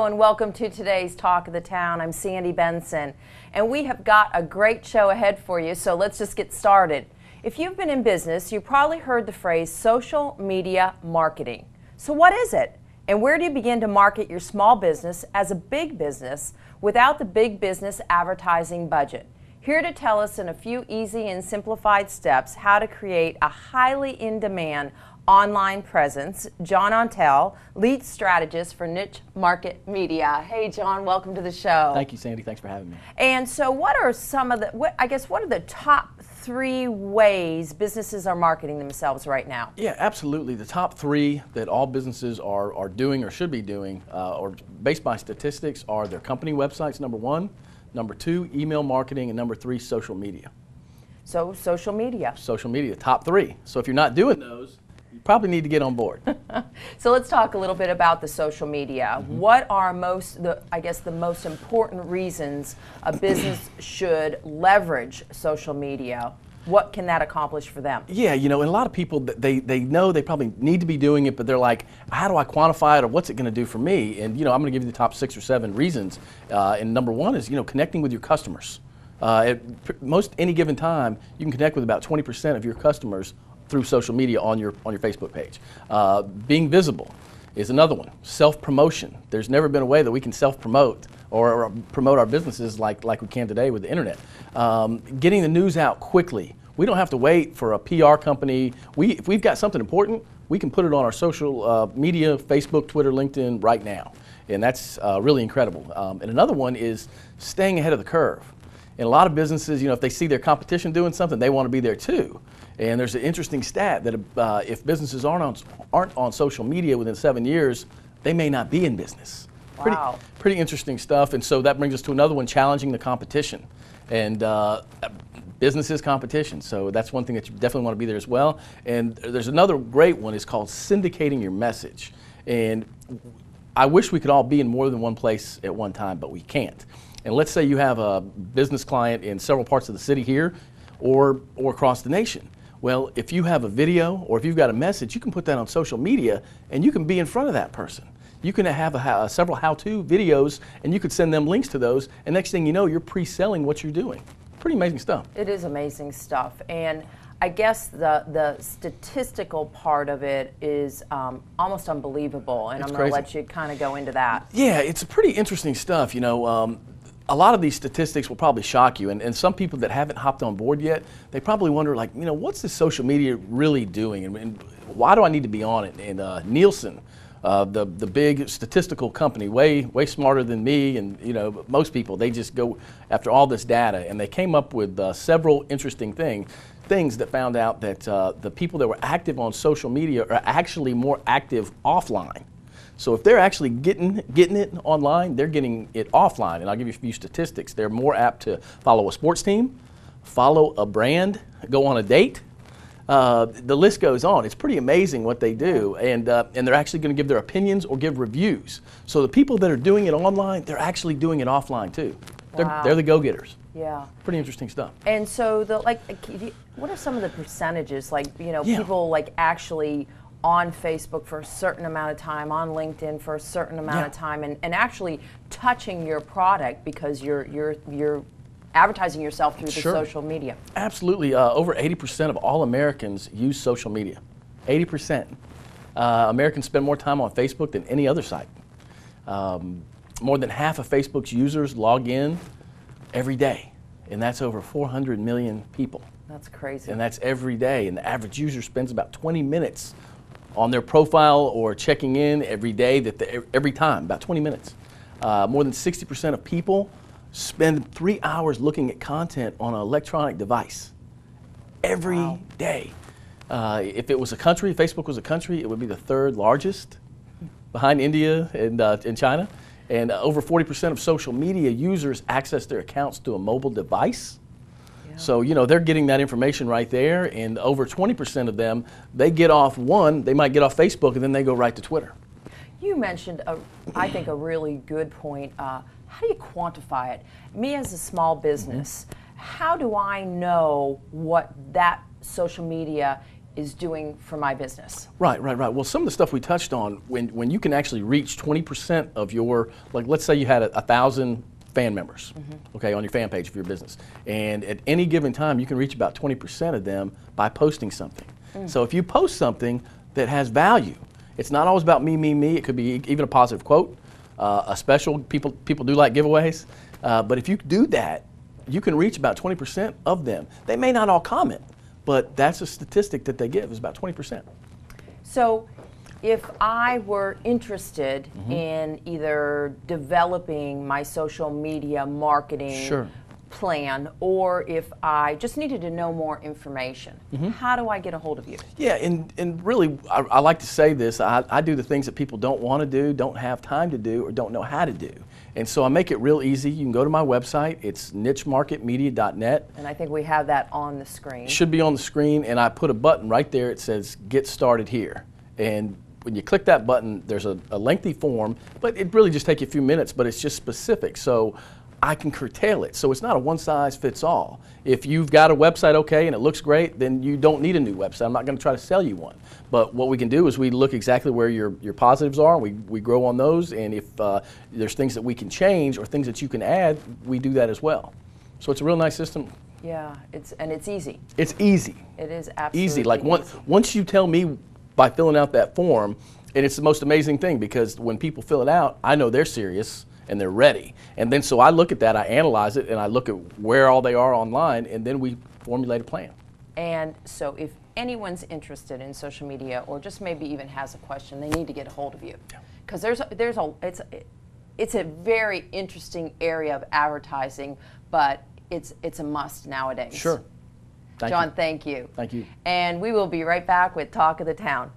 Hello and welcome to today's Talk of the Town. I'm Sandy Benson, and we have got a great show ahead for you, so let's just get started. If you've been in business, you probably heard the phrase social media marketing. So what is it? And where do you begin to market your small business as a big business without the big business advertising budget? Here to tell us in a few easy and simplified steps how to create a highly in-demand online presence, John Ontal, lead strategist for niche market media. Hey John, welcome to the show. Thank you, Sandy. Thanks for having me. And so what are some of the, what are the top 3 ways businesses are marketing themselves right now? Yeah, absolutely. The top 3 that all businesses are doing or should be doing, or based by statistics, are their company websites, number 1, number 2, email marketing, and number 3, social media. So social media. Social media, top 3. So if you're not doing those, you probably need to get on board. So let's talk a little bit about the social media. What are the most important reasons a business should leverage social media? What can that accomplish for them? Yeah, you know, and a lot of people, they know they probably need to be doing it, but they're like, how do I quantify it, or what's it going to do for me? And, you know, I'm going to give you the top 6 or 7 reasons. And number 1 is, you know, connecting with your customers. At most any given time, you can connect with about 20% of your customers through social media on your Facebook page. Being visible is another one. Self-promotion. There's never been a way that we can self-promote or promote our businesses like we can today with the internet. Getting the news out quickly. We don't have to wait for a PR company. If we've got something important, we can put it on our social media, Facebook, Twitter, LinkedIn right now. And that's really incredible. And another one is staying ahead of the curve. In a lot of businesses, you know, if they see their competition doing something, they want to be there too. And there's an interesting stat that if businesses aren't on social media within 7 years, they may not be in business. Wow. Pretty interesting stuff. And so that brings us to another one, challenging the competition. And business is competition, so that's one thing that you definitely want to be there as well. And there's another great one, it's called syndicating your message. And I wish we could all be in more than one place at one time, but we can't. And let's say you have a business client in several parts of the city here or across the nation. Well, if you have a video or if you've got a message, you can put that on social media and you can be in front of that person. You can have several how-to videos and you could send them links to those, and next thing you know, you're pre-selling what you're doing. Pretty amazing stuff. It is amazing stuff. And I guess the statistical part of it is almost unbelievable, and I'm going to let you kind of go into that. Yeah, it's pretty interesting stuff. You know, a lot of these statistics will probably shock you, and some people that haven't hopped on board yet, they probably wonder, like, you know, what's this social media really doing, and why do I need to be on it? And Nielsen, the big statistical company, way smarter than me, and you know, most people, they just go after all this data, and they came up with several interesting things that found out that the people that were active on social media are actually more active offline. So if they're actually getting it online, they're getting it offline. And I'll give you a few statistics. They're more apt to follow a sports team, follow a brand, go on a date. The list goes on. It's pretty amazing what they do. And they're actually going to give their opinions or give reviews. So the people that are doing it online, they're actually doing it offline too. Wow. They're the go-getters. Yeah. Pretty interesting stuff. And so what are some of the percentages? Like, you know, Yeah. people like actually on Facebook for a certain amount of time, on LinkedIn for a certain amount of time, and actually touching your product because you're advertising yourself through the social media. Absolutely. Over 80% of all Americans use social media. 80%. Americans spend more time on Facebook than any other site. More than half of Facebook's users log in every day, and that's over 400 million people. That's crazy. And that's every day, and the average user spends about 20 minutes on their profile or checking in every day, every time, about 20 minutes. More than 60% of people spend 3 hours looking at content on an electronic device every day. If it was a country, Facebook was a country, it would be the 3rd largest behind India and China. And over 40% of social media users access their accounts through a mobile device. So, you know, they're getting that information right there, and over 20% of them, they get off they might get off Facebook and then they go right to Twitter. You mentioned, I think, a really good point. How do you quantify it? Me as a small business, how do I know what that social media is doing for my business. Right. Well, some of the stuff we touched on, when you can actually reach 20% of your, like let's say you had 1,000 fan members, okay, on your fan page of your business. And at any given time, you can reach about 20% of them by posting something. So if you post something that has value, it's not always about me. It could be even a positive quote, a special. People do like giveaways, but if you do that, you can reach about 20% of them. They may not all comment, but that's a statistic that they give is about 20%. So if I were interested in either developing my social media marketing plan, or if I just needed to know more information, how do I get a hold of you? Yeah, and really, I like to say this, I do the things that people don't want to do, don't have time to do, or don't know how to do. And so I make it real easy. You can go to my website, it's nichemarketmedia.net. And I think we have that on the screen. It should be on the screen, and I put a button right there, it says Get Started Here. And when you click that button, there's a lengthy form, but it really just takes you a few minutes, but it's just specific. So I can curtail it. So it's not a one-size-fits-all. If you've got a website okay and it looks great, then you don't need a new website. I'm not going to try to sell you one. But what we can do is we look exactly where your positives are, and we grow on those, and if there's things that we can change or things that you can add, we do that as well. So it's a real nice system. Yeah, it's easy. It's easy. It is absolutely easy. Like easy. Once you tell me by filling out that form, and it's the most amazing thing, because when people fill it out, I know they're serious and they're ready. And then so I look at that, I analyze it, and I look at where all they are online, and then we formulate a plan. And so if anyone's interested in social media, or just maybe even has a question, they need to get a hold of you. Because it's a very interesting area of advertising, but it's a must nowadays. Sure. John, thank you. Thank you. And we will be right back with Talk of the Town.